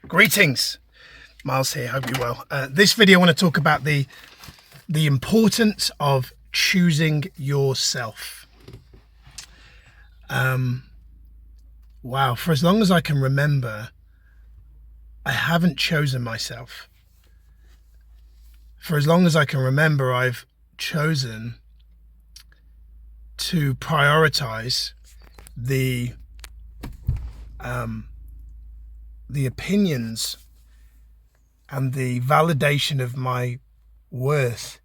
Greetings, Miles here, hope you're well. This video I want to talk about the importance of choosing yourself. Wow, for as long as I can remember, I haven't chosen myself. For as long as I can remember, I've chosen to prioritize the opinions and the validation of my worth.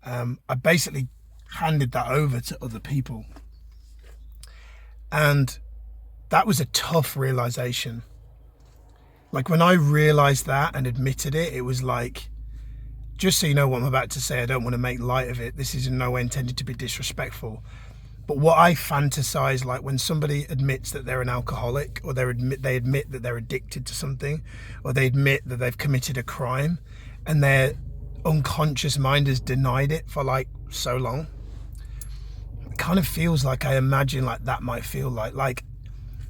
I basically handed that over to other people, and that was a tough realization. Like when I realized that and admitted it, it was like, just so you know what I'm about to say, I don't want to make light of it. This is in no way intended to be disrespectful. But what I fantasize, like when somebody admits that they're an alcoholic, or they admit that they're addicted to something, or they admit that they've committed a crime and their unconscious mind has denied it for like so long, it kind of feels like, I imagine like that might feel like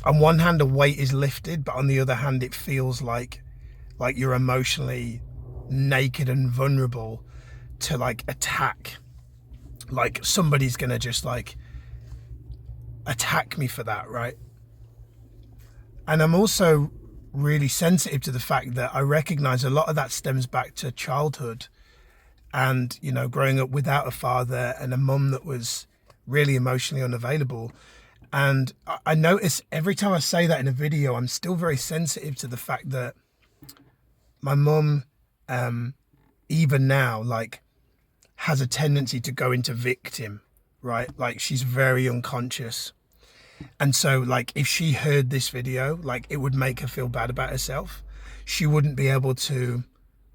on one hand a weight is lifted, but on the other hand it feels like you're emotionally naked and vulnerable to like attack. Like somebody's gonna just like attack me for that, right? And I'm also really sensitive to the fact that I recognize a lot of that stems back to childhood and, you know, growing up without a father and a mum that was really emotionally unavailable. And I notice every time I say that in a video, I'm still very sensitive to the fact that my mum, even now, like, has a tendency to go into victim, right? Like she's very unconscious. And so like if she heard this video, like it would make her feel bad about herself. She wouldn't be able to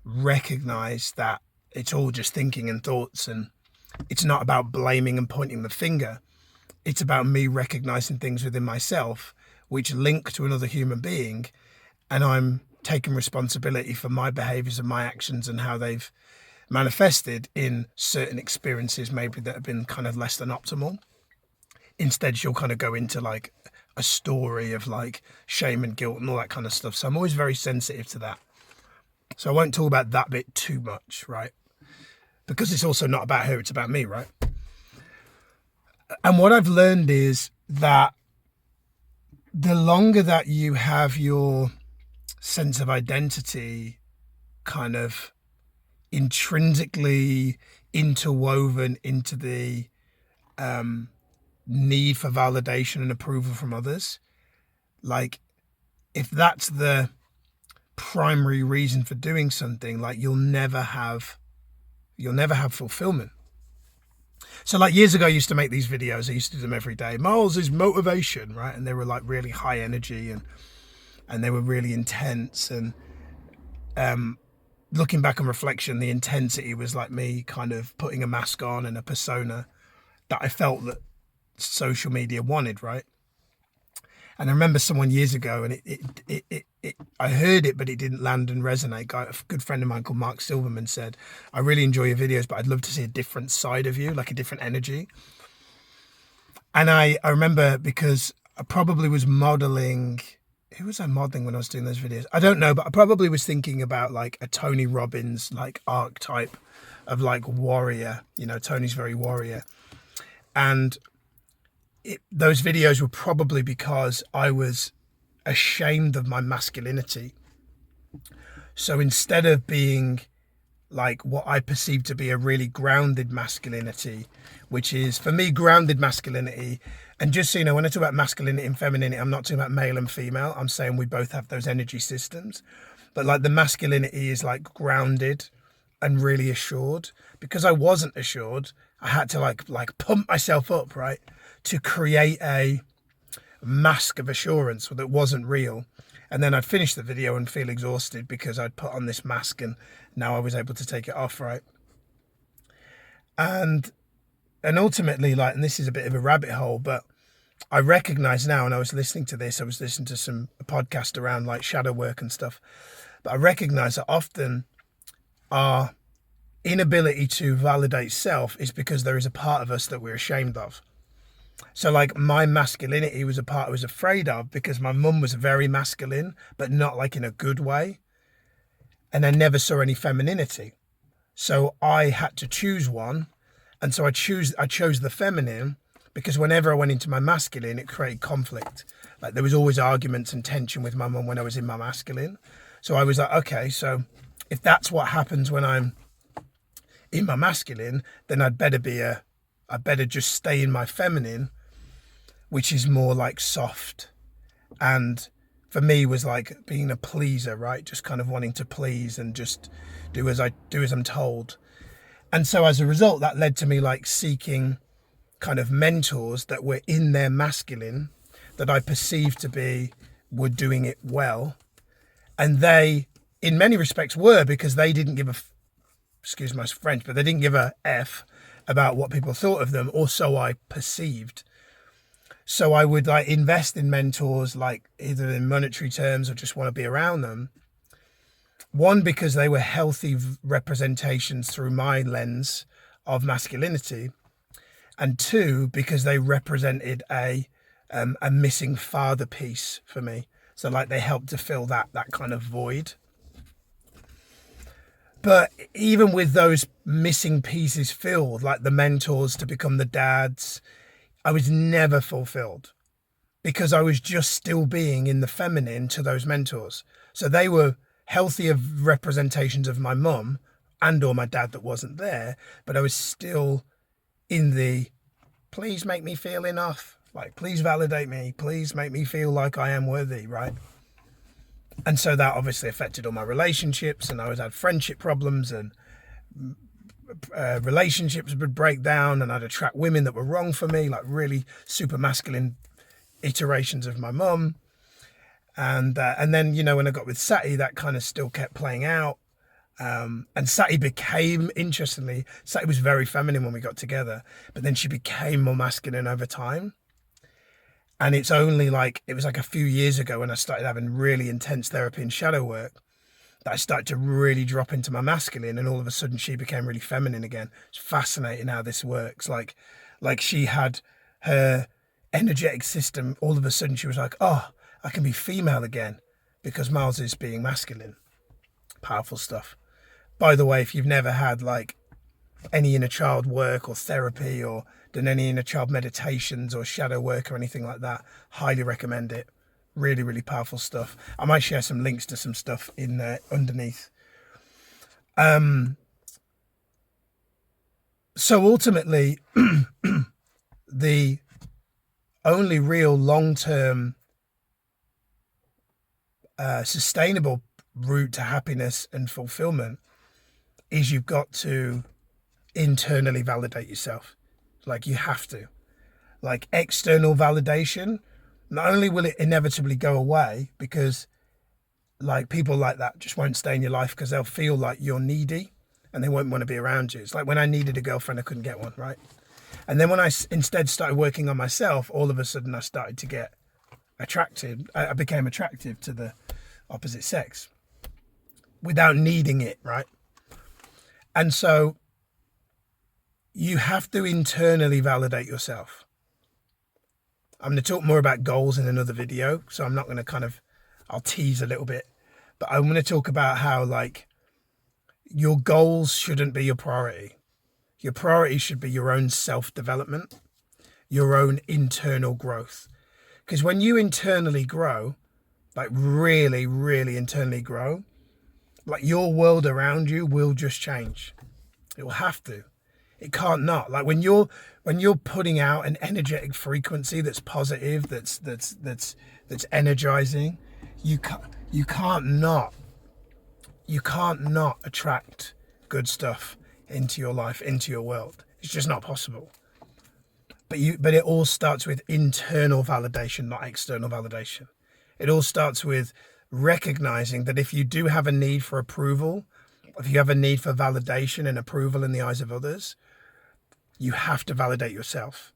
recognize that it's all just thinking and thoughts, and it's not about blaming and pointing the finger. It's about me recognizing things within myself which link to another human being, and I'm taking responsibility for my behaviors and my actions and how they've manifested in certain experiences maybe that have been kind of less than optimal. Instead, she'll kind of go into like a story of like shame and guilt and all that kind of stuff. So I'm always very sensitive to that. So I won't talk about that bit too much, right? Because it's also not about her, it's about me, right? And what I've learned is that the longer that you have your sense of identity kind of intrinsically interwoven into the need for validation and approval from others, like if that's the primary reason for doing something, like you'll never have fulfillment. So like years ago I used to make these videos. I used to do them every day. Miles is motivation, right? And they were like really high energy and they were really intense, and looking back on reflection, the intensity was like me kind of putting a mask on and a persona that I felt that social media wanted, right? And I remember someone years ago, and I heard it, but it didn't land and resonate. A good friend of mine called Mark Silverman said, I really enjoy your videos, but I'd love to see a different side of you, like a different energy. And I remember, because I probably was modeling, who was I modeling when I was doing those videos? I don't know, but I probably was thinking about like a Tony Robbins like archetype of like warrior. You know, Tony's very warrior. And those videos were probably because I was ashamed of my masculinity. So instead of being like what I perceive to be a really grounded masculinity, which is for me grounded masculinity, and just so you know, when I talk about masculinity and femininity, I'm not talking about male and female. I'm saying we both have those energy systems, but like the masculinity is like grounded and really assured. Because I wasn't assured, I had to like pump myself up, right, to create a mask of assurance that wasn't real. And then I'd finish the video and feel exhausted because I'd put on this mask, and now I was able to take it off, right? And ultimately, like, and this is a bit of a rabbit hole, but I recognize now, and I was listening to this, I was listening to a podcast around like shadow work and stuff, but I recognize that often our inability to validate self is because there is a part of us that we're ashamed of. So like my masculinity was a part I was afraid of, because my mum was very masculine, but not like in a good way. And I never saw any femininity. So I had to choose one. And so I chose the feminine, because whenever I went into my masculine, it created conflict. Like there was always arguments and tension with my mum when I was in my masculine. So I was like, okay, so if that's what happens when I'm in my masculine, then I'd better just stay in my feminine, which is more like soft. And for me was like being a pleaser, right? Just kind of wanting to please and just do as I'm told. And so as a result, that led to me like seeking kind of mentors that were in their masculine, that I perceived to be were doing it well. And they, in many respects, were, because they didn't give excuse my French, but they didn't give a F about what people thought of them, or so I perceived. So I would like invest in mentors, like either in monetary terms or just want to be around them. One, because they were healthy representations through my lens of masculinity. And two, because they represented a missing father piece for me. So like they helped to fill that kind of void. But even with those missing pieces filled, like the mentors to become the dads, I was never fulfilled, because I was just still being in the feminine to those mentors. So they were healthier representations of my mum and or my dad that wasn't there, but I was still in the please make me feel enough, like please validate me, please make me feel like I am worthy, right? And so that obviously affected all my relationships, and I always had friendship problems, and relationships would break down, and I'd attract women that were wrong for me, like really super masculine iterations of my mum. And then, you know, when I got with Sati, that kind of still kept playing out. And Sati became, interestingly, Sati was very feminine when we got together, but then she became more masculine over time. And it's only like, it was like a few years ago when I started having really intense therapy and shadow work, that I started to really drop into my masculine, and all of a sudden she became really feminine again. It's fascinating how this works. Like she had her energetic system, all of a sudden she was like, oh, I can be female again, because Miles is being masculine. Powerful stuff. By the way, if you've never had like any inner child work or therapy, or done any inner child meditations or shadow work or anything like that, highly recommend it. Really, really powerful stuff. I might share some links to some stuff in there underneath. So ultimately, the only real long-term sustainable route to happiness and fulfillment is you've got to internally validate yourself. Like you have to. Like external validation, not only will it inevitably go away, because like people like that just won't stay in your life, because they'll feel like you're needy and they won't want to be around you. It's like when I needed a girlfriend, I couldn't get one, right? And then when I instead started working on myself, all of a sudden I started to get attracted. I became attractive to the opposite sex without needing it, right? And so you have to internally validate yourself. I'm going to talk more about goals in another video, so I'm not going to I'll tease a little bit, but I'm going to talk about how like your goals shouldn't be your priority. Your priority should be your own self-development, your own internal growth. Because when you internally grow, like really, really internally grow, like your world around you will just change. It will have to. It can't not. Like when you're putting out an energetic frequency that's positive, that's energizing, you can't not attract good stuff into your life, into your world. It's just not possible. But it all starts with internal validation, not external validation. It all starts with recognizing that if you do have a need for approval, if you have a need for validation and approval in the eyes of others, you have to validate yourself.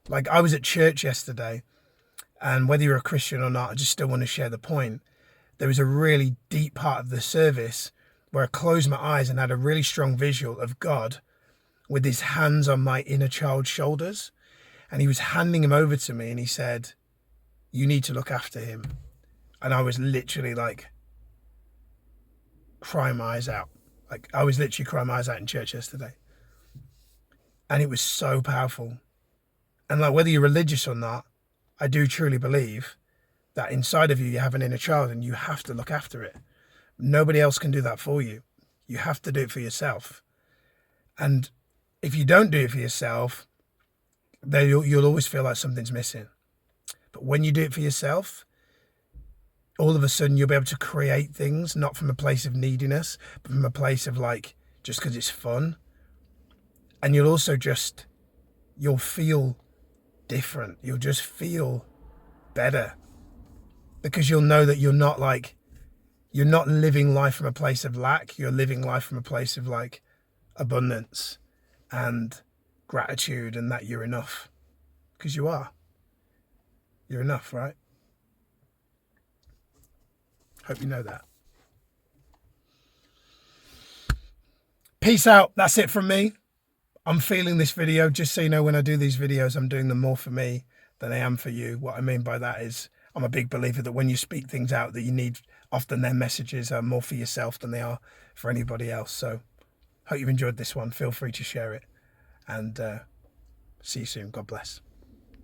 Like I was at church yesterday, and whether you're a Christian or not, I just still want to share the point. There was a really deep part of the service where I closed my eyes and had a really strong visual of God with his hands on my inner child's shoulders. And he was handing him over to me and he said, you need to look after him. And I was literally like crying my eyes out. Like I was literally crying my eyes out in church yesterday. And it was so powerful. And like whether you're religious or not, I do truly believe that inside of you, you have an inner child and you have to look after it. Nobody else can do that for you. You have to do it for yourself. And if you don't do it for yourself, then you'll always feel like something's missing. But when you do it for yourself, all of a sudden you'll be able to create things, not from a place of neediness, but from a place of like, just because it's fun. And you'll also you'll feel different. You'll just feel better because you'll know that you're not living life from a place of lack. You're living life from a place of like abundance and gratitude, and that you're enough, because you are. You're enough, right? Hope you know that. Peace out. That's it from me. I'm feeling this video. Just so you know, when I do these videos, I'm doing them more for me than I am for you. What I mean by that is I'm a big believer that when you speak things out that you need, often their messages are more for yourself than they are for anybody else. So hope you've enjoyed this one. Feel free to share it, and see you soon. God bless.